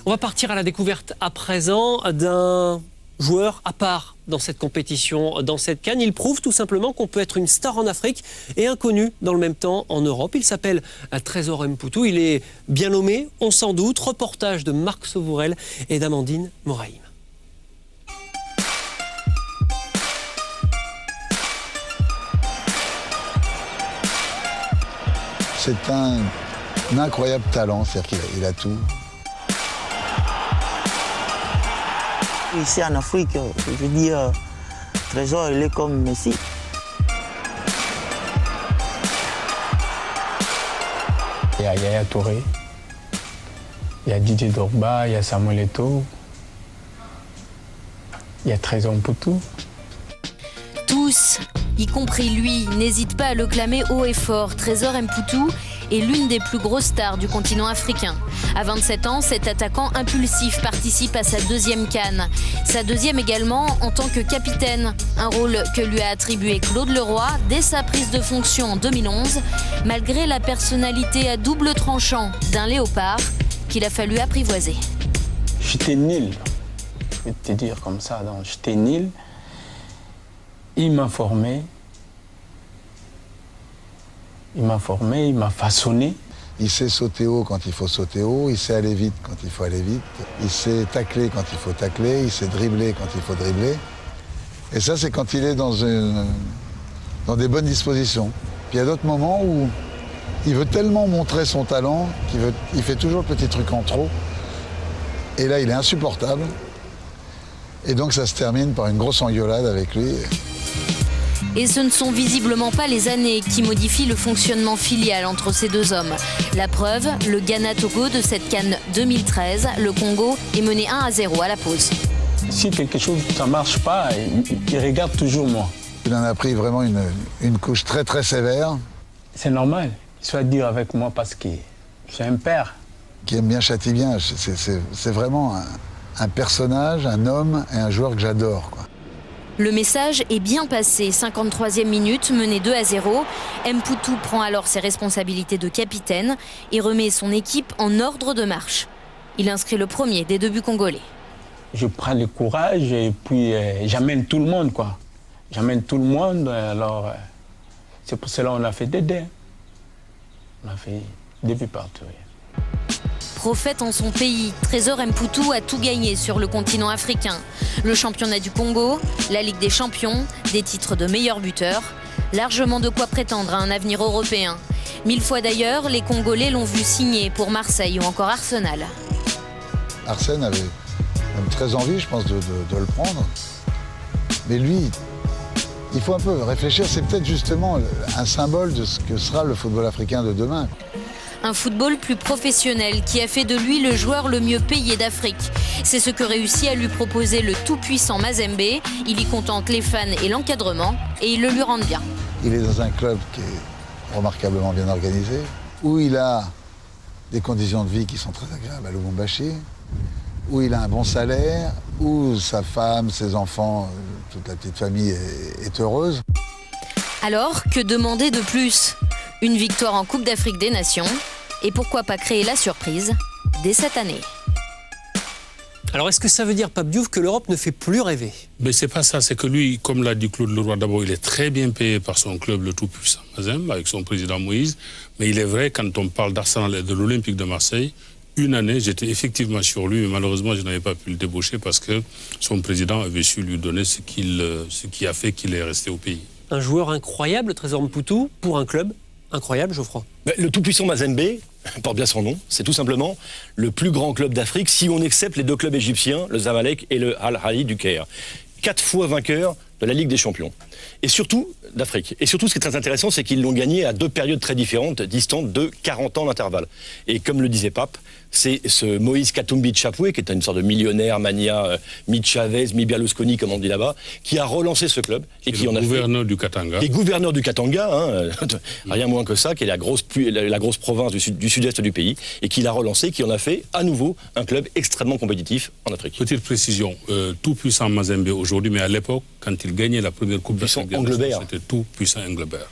On va partir à la découverte à présent d'un joueur à part dans cette compétition, dans cette CAN. Il prouve tout simplement qu'on peut être une star en Afrique et inconnu dans le même temps en Europe. Il s'appelle Trésor Mputu. Il est bien nommé, on s'en doute. Reportage de Marc Sauvourel et d'Amandine Moraïm. C'est un incroyable talent, c'est-à-dire qu'il a tout. Ici en Afrique, je veux dire, Trésor, il est comme Messi. Il y a Yaya Touré, il y a Didier Drogba, il y a Samuel Eto'o, il y a Trésor Mputu. Tous, y compris lui, n'hésitent pas à le clamer haut et fort. Trésor Mputu est l'une des plus grosses stars du continent africain. À 27 ans, cet attaquant impulsif participe à sa deuxième CAN. Sa deuxième également en tant que capitaine, un rôle que lui a attribué Claude Leroy dès sa prise de fonction en 2011, malgré la personnalité à double tranchant d'un léopard qu'il a fallu apprivoiser. J'étais nul, je vais te dire comme ça, j'étais nul. Il m'a formé, il m'a façonné. Il sait sauter haut quand il faut sauter haut, il sait aller vite quand il faut aller vite, il sait tacler quand il faut tacler, il sait dribbler quand il faut dribbler. Et ça, c'est quand il est dans des bonnes dispositions. Puis il y a d'autres moments où il veut tellement montrer son talent qu'il fait toujours le petit truc en trop. Et là, il est insupportable. Et donc ça se termine par une grosse engueulade avec lui. Et ce ne sont visiblement pas les années qui modifient le fonctionnement filial entre ces deux hommes. La preuve, le Ghana-Togo de cette CAN 2013, le Congo est mené 1-0 à la pause. Si quelque chose ne marche pas, il regarde toujours moi. Il en a pris vraiment une couche très très sévère. C'est normal, il soit dire avec moi parce que j'ai un père. Qui aime bien châtie bien, c'est vraiment un personnage, un homme et un joueur que j'adore, quoi. Le message est bien passé. 53e minute, mené 2-0. Mputu prend alors ses responsabilités de capitaine et remet son équipe en ordre de marche. Il inscrit le premier des 2 buts congolais. Je prends le courage et puis j'amène tout le monde, quoi. J'amène tout le monde, alors c'est pour cela qu'on a fait des dés. On a fait des buts partout. Prophète en son pays, Trésor Mputu a tout gagné sur le continent africain. Le championnat du Congo, la Ligue des champions, des titres de meilleur buteur. Largement de quoi prétendre à un avenir européen. 1000 fois d'ailleurs, les Congolais l'ont vu signer pour Marseille ou encore Arsenal. Arsène avait même très envie, je pense, de le prendre. Mais lui, il faut un peu réfléchir. C'est peut-être justement un symbole de ce que sera le football africain de demain. Un football plus professionnel qui a fait de lui le joueur le mieux payé d'Afrique. C'est ce que réussit à lui proposer le tout-puissant Mazembe. Il y contente les fans et l'encadrement et ils le lui rendent bien. Il est dans un club qui est remarquablement bien organisé, où il a des conditions de vie qui sont très agréables à Lubumbashi, où il a un bon salaire, où sa femme, ses enfants, toute la petite famille est heureuse. Alors, que demander de plus ? Une victoire en Coupe d'Afrique des Nations et pourquoi pas créer la surprise dès cette année. Alors est-ce que ça veut dire, Pape Diouf, que l'Europe ne fait plus rêver? Mais c'est pas ça, c'est que lui, comme l'a dit Claude Leroy, d'abord il est très bien payé par son club, le tout-puissant Mazembe, avec son président Moïse. Mais il est vrai, quand on parle d'Arsenal et de l'Olympique de Marseille, une année, j'étais effectivement sur lui, mais malheureusement, je n'avais pas pu le débaucher parce que son président avait su lui donner ce qui a fait qu'il est resté au pays. Un joueur incroyable, Trésor Mputu, pour un club incroyable, Geoffroy. Le tout-puissant Mazembe porte bien son nom. C'est tout simplement le plus grand club d'Afrique, si on accepte les 2 clubs égyptiens, le Zamalek et le Al-Ahly du Caire. 4 fois vainqueurs de la Ligue des Champions. Et surtout d'Afrique. Et surtout, ce qui est très intéressant, c'est qu'ils l'ont gagné à 2 périodes très différentes, distantes de 40 ans d'intervalle. Et comme le disait Pape, c'est ce Moïse Katumbi Chapwe, qui est une sorte de millionnaire mania, mi-Chavez, mi-Berlusconi, comme on dit là-bas, qui a relancé ce club. Et qui en a gouverneur du Katanga. Qui est gouverneur du Katanga, rien moins que ça, qui est la grosse province du sud-est du pays, et qui l'a relancé, qui en a fait à nouveau un club extrêmement compétitif en Afrique. Petite précision, tout-puissant Mazembe aujourd'hui, mais à l'époque, quand il gagnait la première Coupe d'Afrique, c'était tout-puissant Englebert.